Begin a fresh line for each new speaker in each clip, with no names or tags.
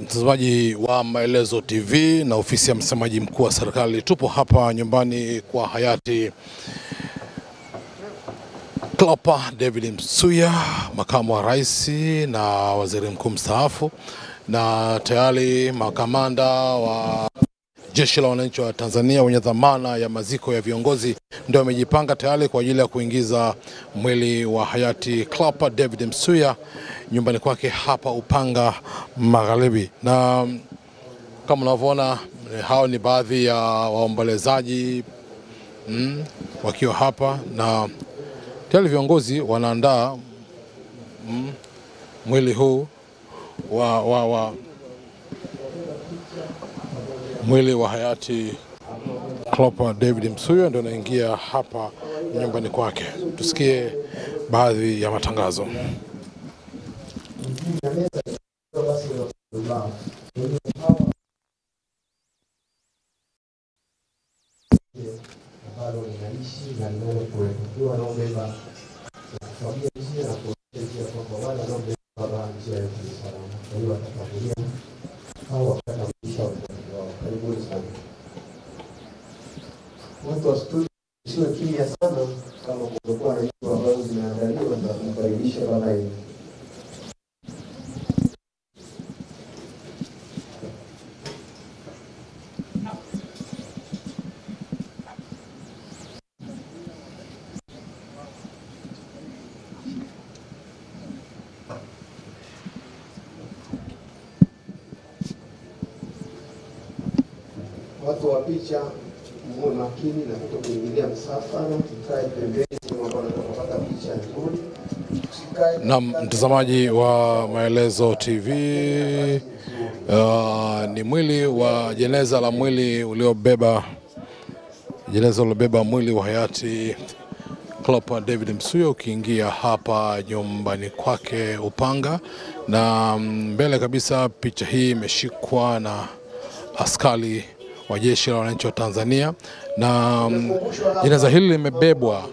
Mtazamaji wa Maelezo TV na ofisi ya msemaji mkuu wa serikali, tupo hapa nyumbani kwa hayati Cleopa David Msuya, makamu wa rais na waziri mkuu mstaafu, na tayari makamanda wa Jeshi la Wananchi wa Tanzania wenye dhamana ya maziko ya viongozi ndio wamejipanga tayari kwa ajili ya kuingiza mwili wa hayati Cleopa David Msuya nyumbani kwake hapa Upanga Magharibi. Na kama unavyoona Hao ni baadhi ya waombolezaji wakiwa hapa, na tayari viongozi wanaandaa mwili huu mwili wa hayati Cleopa David Msuya ndio anaingia hapa nyumbani kwake. Tusikie baadhi ya matangazo.
Watu wa studio sio kimya sana, kama kulikuwa na nyimbo ambazo zinaandaliwa na kumkaribisha baba yenu. Watu wa picha muwe makini na kutokuingilia msafara, tukae pembeni kama wanapopata picha nzuri.
Na mtazamaji wa Maelezo TV, ni mwili wa jeneza la mwili uliobeba mwili wa hayati Cleopa David Msuya ukiingia hapa nyumbani kwake Upanga, na mbele kabisa picha hii imeshikwa na askari wa Jeshi la Wananchi wa Tanzania, na jeneza hili limebebwa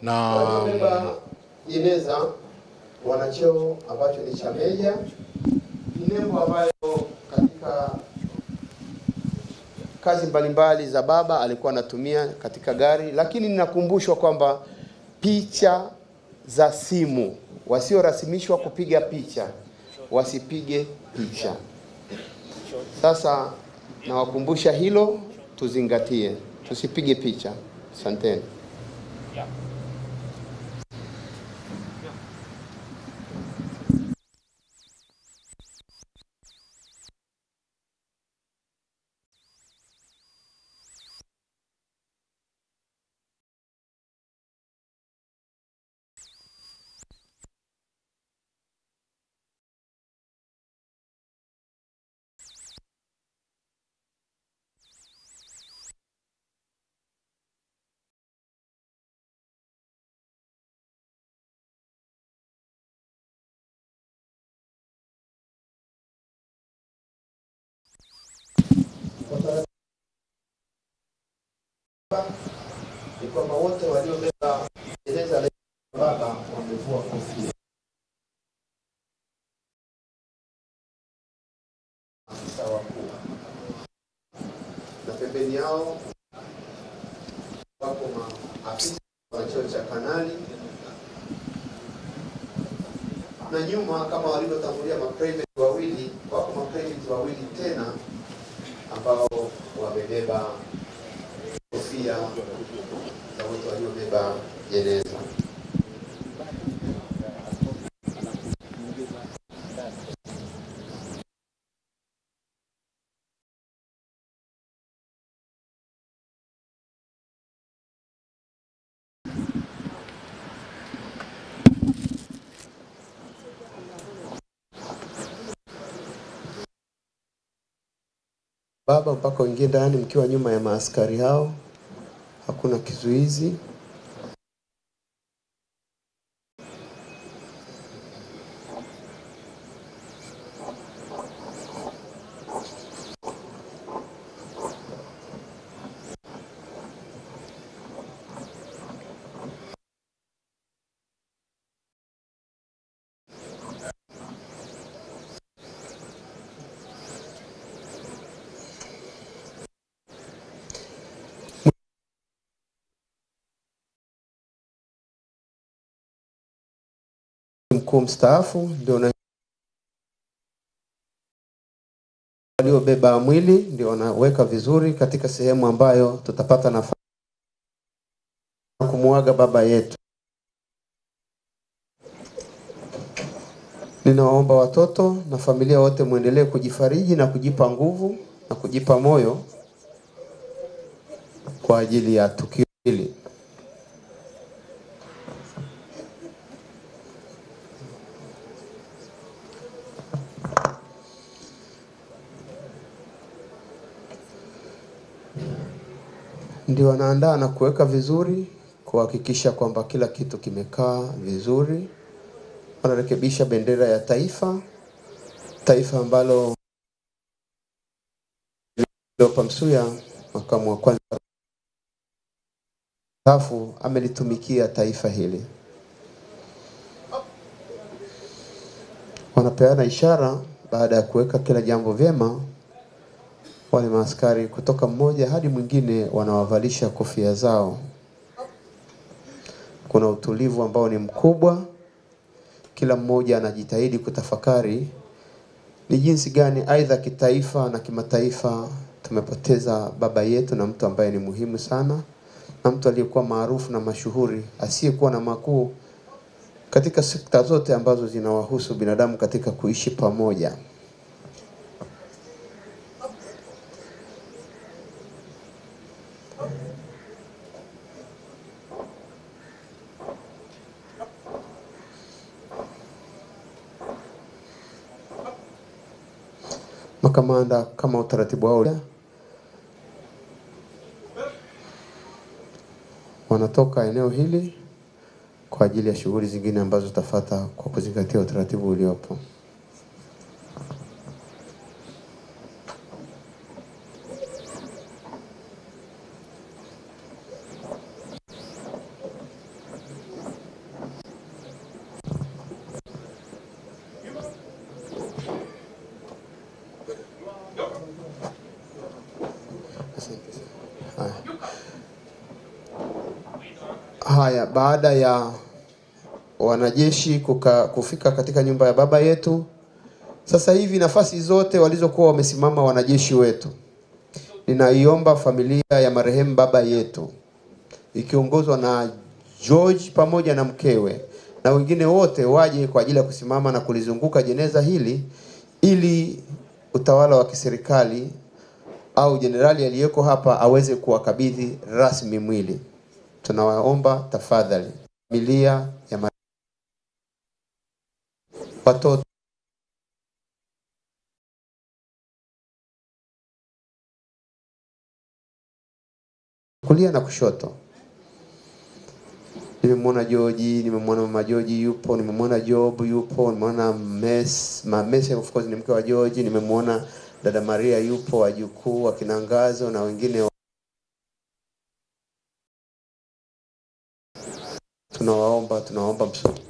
na
jeneza wanacheo ambacho ni cha meja, nembo ambayo katika kazi mbalimbali za baba alikuwa anatumia katika gari. Lakini ninakumbushwa kwamba picha za simu, wasiorasimishwa kupiga picha wasipige picha. Sasa nawakumbusha hilo, tuzingatie, tusipige picha. Asanteni. Ni kwamba wote waliobeba jeneza la baba wamevua kofia. Sawa kuwa na pembeni yao wako maafisa wa cheo cha kanali, na nyuma kama walivyotangulia maprivate wawili, wako maprivate wawili tena ambao wamebeba kofia za watu waliobeba jeneza. Baba mpaka uingie ndani mkiwa nyuma ya maaskari hao, hakuna kizuizi. Mkuu mstaafu ndio waliobeba mwili, ndio wanaweka vizuri katika sehemu ambayo tutapata nafasi kumuaga baba yetu. Ninawaomba watoto na familia wote muendelee kujifariji na kujipa nguvu na kujipa moyo kwa ajili ya tukio hili. Ndio wanaandaa na kuweka vizuri, kuhakikisha kwamba kila kitu kimekaa vizuri. Wanarekebisha bendera ya taifa ambalo Cleopa Msuya, makamu wa kwanza mstaafu, amelitumikia taifa hili. Wanapeana ishara baada ya kuweka kila jambo vyema. Wale maaskari kutoka mmoja hadi mwingine wanawavalisha kofia zao. Kuna utulivu ambao ni mkubwa. Kila mmoja anajitahidi kutafakari ni jinsi gani aidha kitaifa na kimataifa tumepoteza baba yetu, na mtu ambaye ni muhimu sana, na mtu aliyekuwa maarufu na mashuhuri, asiyekuwa na makuu katika sekta zote ambazo zinawahusu binadamu katika kuishi pamoja. Makamanda kama utaratibu wao wanatoka eneo hili kwa ajili ya shughuli zingine ambazo zitafuata kwa kuzingatia utaratibu uliopo. Haya, baada ya wanajeshi kufika katika nyumba ya baba yetu, sasa hivi nafasi zote walizokuwa wamesimama wanajeshi wetu, ninaiomba familia ya marehemu baba yetu ikiongozwa na George pamoja na mkewe na wengine wote waje kwa ajili ya kusimama na kulizunguka jeneza hili, ili utawala wa kiserikali au jenerali aliyeko hapa aweze kuwakabidhi rasmi mwili. Tunawaomba tafadhali familia ya watoto kulia na kushoto. Nimemwona George, nimemwona mama George yupo, nimemwona Job yupo, nimeona Mese of course ni mke wa George, nimemwona dada Maria yupo, wajukuu akina Ngazo na wengine. Tunawaomba msamaha.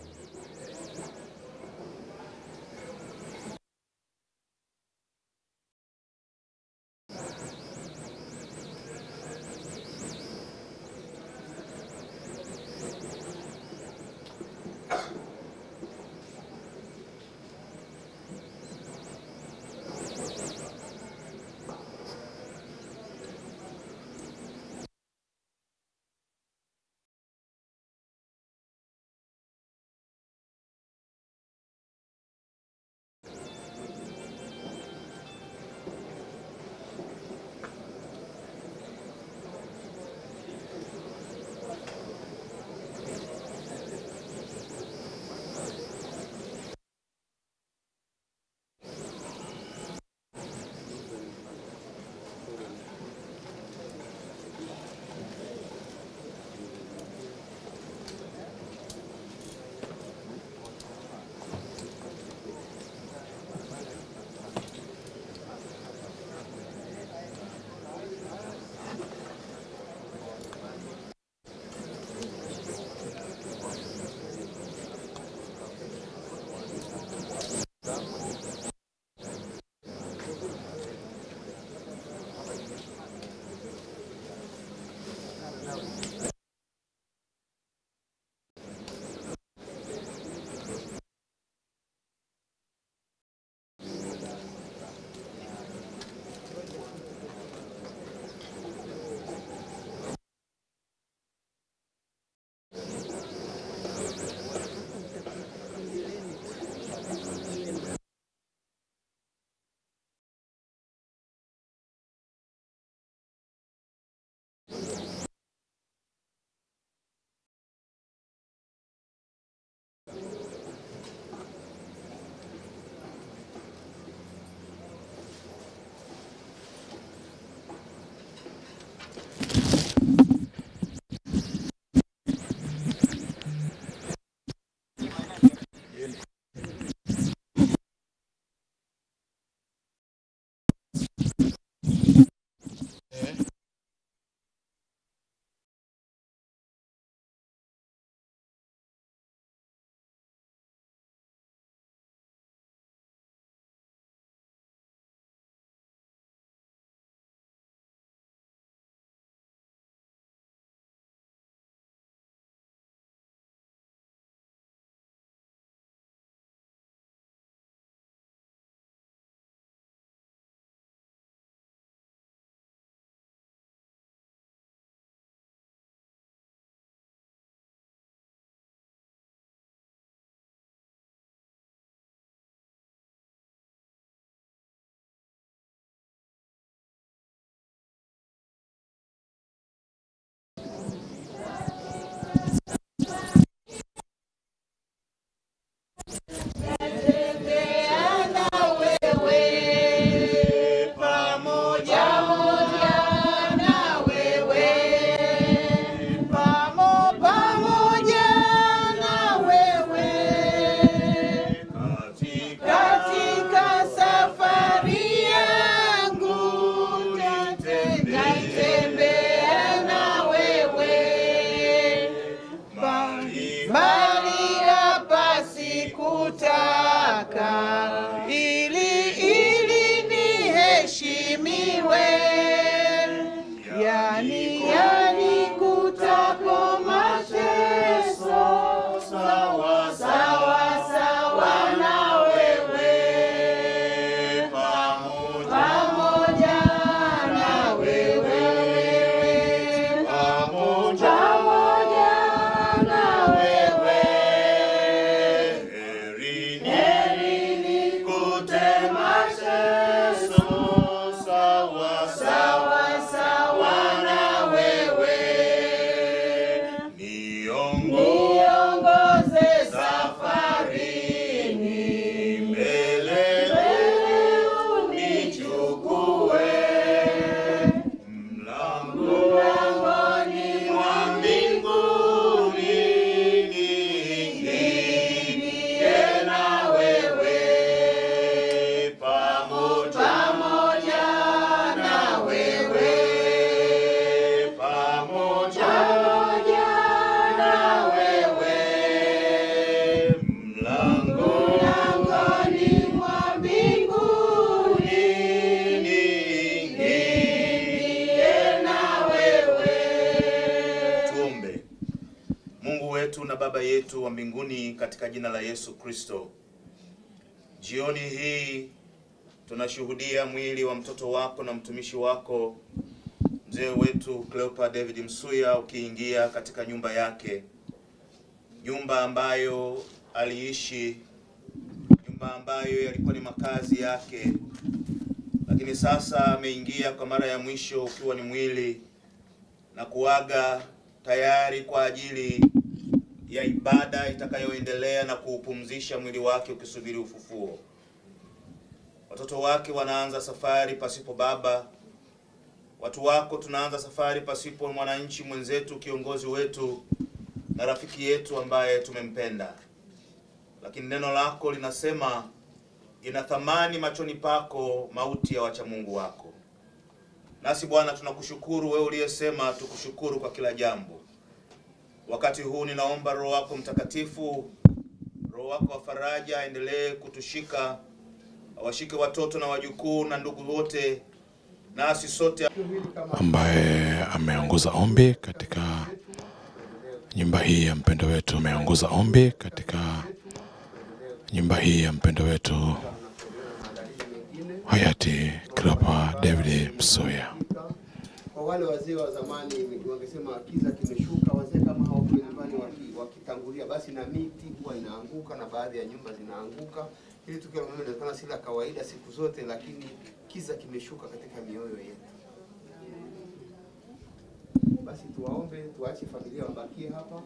ili niheshimiwe, yani kutako mateso sawa na wewe, pamoja na wewe, pamoja na wewe. Heri nikute mateso sawa na wewe. Niongoze safarini, mbele unichukue, mlangoni mwa mbinguni niingie na wewe, pamoja na wewe, pamoja na wewe, mlangoni mwa mbinguni niingie na wewe.
Tuombe. Mungu wetu na Baba yetu wa mbinguni, katika jina la Yesu Kristo, jioni hii tunashuhudia mwili wa mtoto wako na mtumishi wako mzee wetu Cleopa David Msuya ukiingia katika nyumba yake, nyumba ambayo aliishi, nyumba ambayo yalikuwa ni makazi yake, lakini sasa ameingia kwa mara ya mwisho ukiwa ni mwili na kuaga tayari kwa ajili ya ibada itakayoendelea na kuupumzisha mwili wake ukisubiri ufufuo. Watoto wake wanaanza safari pasipo baba. Watu wako tunaanza safari pasipo mwananchi mwenzetu, kiongozi wetu na rafiki yetu ambaye tumempenda. Lakini neno lako linasema ina thamani machoni pako mauti ya wacha Mungu wako. Nasi Bwana tunakushukuru wewe uliyesema tukushukuru kwa kila jambo. Wakati huu ninaomba Roho wako Mtakatifu, Roho wako wa faraja aendelee kutushika, awashike watoto na wajukuu na ndugu wote, nasi sote
ambaye ameongoza ombi katika nyumba hii ya mpendo wetu, ameongoza ombi katika nyumba hii ya mpendo wetu hayati Cleopa David Msuya.
Kwa wale wazee wa zamani wangesema kiza kimeshuka, wazee kama hao nyumbani wakitangulia, basi na miti huwa inaanguka na baadhi ya nyumba zinaanguka. Hili tukio la inaonekana si la kawaida siku zote, lakini kiza kimeshuka katika mioyo yetu. Basi tuwaombe, tuache familia wabakie hapa,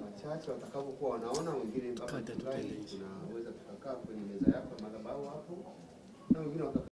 wachache watakapokuwa wanaona, wengine mpaka tunaweza tukakaa kwenye meza yako madhabahu hapo, na wengine